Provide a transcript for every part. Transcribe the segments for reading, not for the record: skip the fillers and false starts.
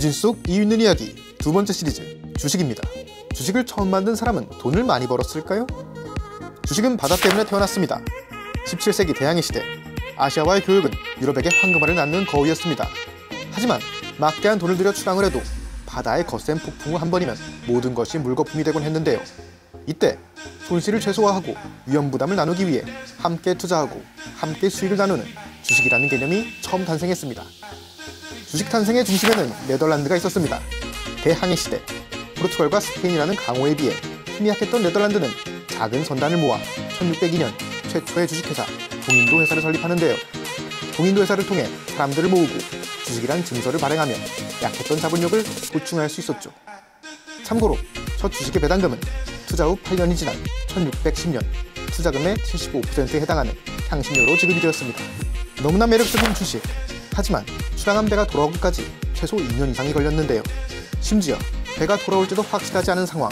유진 속 이유 있는 이야기 두 번째 시리즈 주식입니다. 주식을 처음 만든 사람은 돈을 많이 벌었을까요? 주식은 바다 때문에 태어났습니다. 17세기 대항해 시대 아시아와의 교역은 유럽에게 황금알을 낳는 거위였습니다. 하지만 막대한 돈을 들여 출항을 해도 바다의 거센 폭풍우 한 번이면 모든 것이 물거품이 되곤 했는데요. 이때 손실을 최소화하고 위험 부담을 나누기 위해 함께 투자하고 함께 수익을 나누는 주식이라는 개념이 처음 탄생했습니다. 주식 탄생의 중심에는 네덜란드가 있었습니다. 대항해 시대 포르투갈과 스페인이라는 강호에 비해 힘이 약했던 네덜란드는 작은 선단을 모아 1602년 최초의 주식회사 동인도 회사를 설립하는데요. 동인도 회사를 통해 사람들을 모으고 주식이란 증서를 발행하며 약했던 자본력을 보충할 수 있었죠. 참고로 첫 주식의 배당금은 투자 후 8년이 지난 1610년 투자금의 75%에 해당하는 향신료로 지급이 되었습니다. 너무나 매력적인 주식. 하지만 출항한 배가 돌아오기까지 최소 2년 이상이 걸렸는데요. 심지어 배가 돌아올지도 확실하지 않은 상황.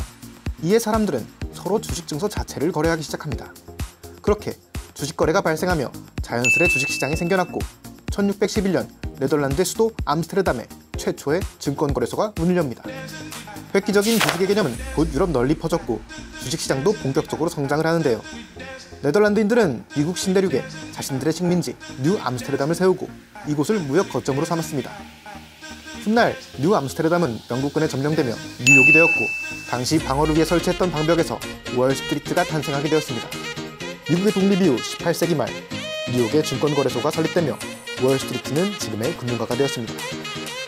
이에 사람들은 서로 주식 증서 자체를 거래하기 시작합니다. 그렇게 주식 거래가 발생하며 자연스레 주식시장이 생겨났고 1611년 네덜란드의 수도 암스테르담에 최초의 증권거래소가 문을 엽니다. 획기적인 주식의 개념은 곧 유럽 널리 퍼졌고 주식시장도 본격적으로 성장을 하는데요. 네덜란드인들은 미국 신대륙에 자신들의 식민지 뉴 암스테르담을 세우고 이곳을 무역 거점으로 삼았습니다. 훗날 뉴 암스테르담은 영국군에 점령되며 뉴욕이 되었고 당시 방어를 위해 설치했던 방벽에서 월스트리트가 탄생하게 되었습니다. 미국의 독립 이후 18세기 말 뉴욕의 증권거래소가 설립되며 월스트리트는 지금의 금융가가 되었습니다.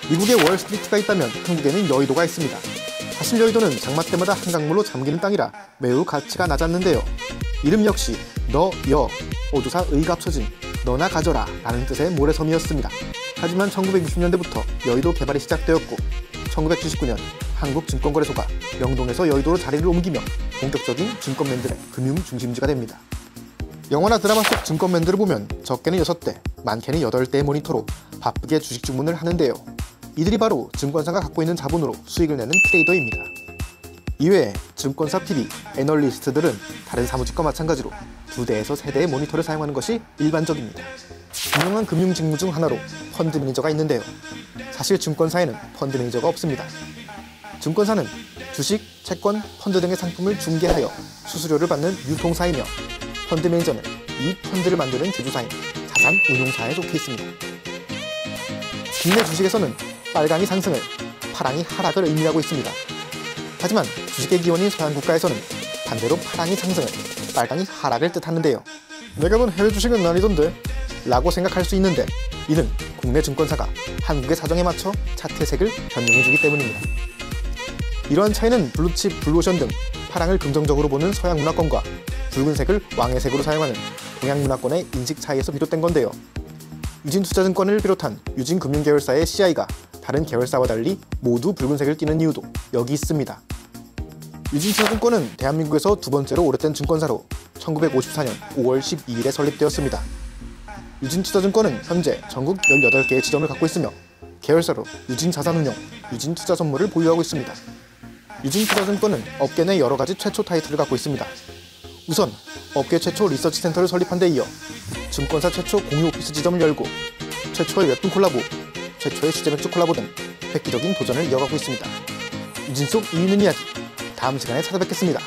미국에 월스트리트가 있다면 한국에는 여의도가 있습니다. 사실 여의도는 장마 때마다 한강물로 잠기는 땅이라 매우 가치가 낮았는데요. 이름 역시 너, 여, 어조사 의가 합쳐진 너나 가져라 라는 뜻의 모래섬이었습니다. 하지만 1960년대부터 여의도 개발이 시작되었고 1979년 한국증권거래소가 명동에서 여의도로 자리를 옮기며 본격적인 증권맨들의 금융 중심지가 됩니다. 영화나 드라마 속 증권맨들을 보면 적게는 6대, 많게는 8대의 모니터로 바쁘게 주식 주문을 하는데요. 이들이 바로 증권사가 갖고 있는 자본으로 수익을 내는 트레이더입니다. 이외에 증권사 PB, 애널리스트들은 다른 사무직과 마찬가지로 2대에서 3대의 모니터를 사용하는 것이 일반적입니다. 유명한 금융 직무 중 하나로 펀드 매니저가 있는데요. 사실 증권사에는 펀드 매니저가 없습니다. 증권사는 주식, 채권, 펀드 등의 상품을 중개하여 수수료를 받는 유통사이며 펀드 매니저는 이 펀드를 만드는 제조사인 자산운용사에 속해 있습니다. 국내 주식에서는 빨강이 상승을, 파랑이 하락을 의미하고 있습니다. 하지만 주식의 기원인 서양 국가에서는 반대로 파랑이 상승을, 빨강이 하락을 뜻하는데요. 내가 본 해외 주식은 아니던데? 라고 생각할 수 있는데 이는 국내 증권사가 한국의 사정에 맞춰 차트색을 변경해주기 때문입니다. 이러한 차이는 블루칩, 블루오션 등 파랑을 긍정적으로 보는 서양 문화권과 붉은색을 왕의 색으로 사용하는 동양 문화권의 인식 차이에서 비롯된 건데요. 유진투자증권을 비롯한 유진금융계열사의 CI가 다른 계열사와 달리 모두 붉은색을 띠는 이유도 여기 있습니다. 유진투자증권은 대한민국에서 두 번째로 오래된 증권사로 1954년 5월 12일에 설립되었습니다. 유진투자증권은 현재 전국 18개의 지점을 갖고 있으며 계열사로 유진자산운용, 유진투자선물을 보유하고 있습니다. 유진투자증권은 업계 내 여러가지 최초 타이틀을 갖고 있습니다. 우선 업계 최초 리서치 센터를 설립한 데 이어 증권사 최초 공유 오피스 지점을 열고 최초의 웹툰 콜라보, 최초의 수제맥주 콜라보 등 획기적인 도전을 이어가고 있습니다. 유진 속 이유 있는 이야기, 다음 시간에 찾아뵙겠습니다.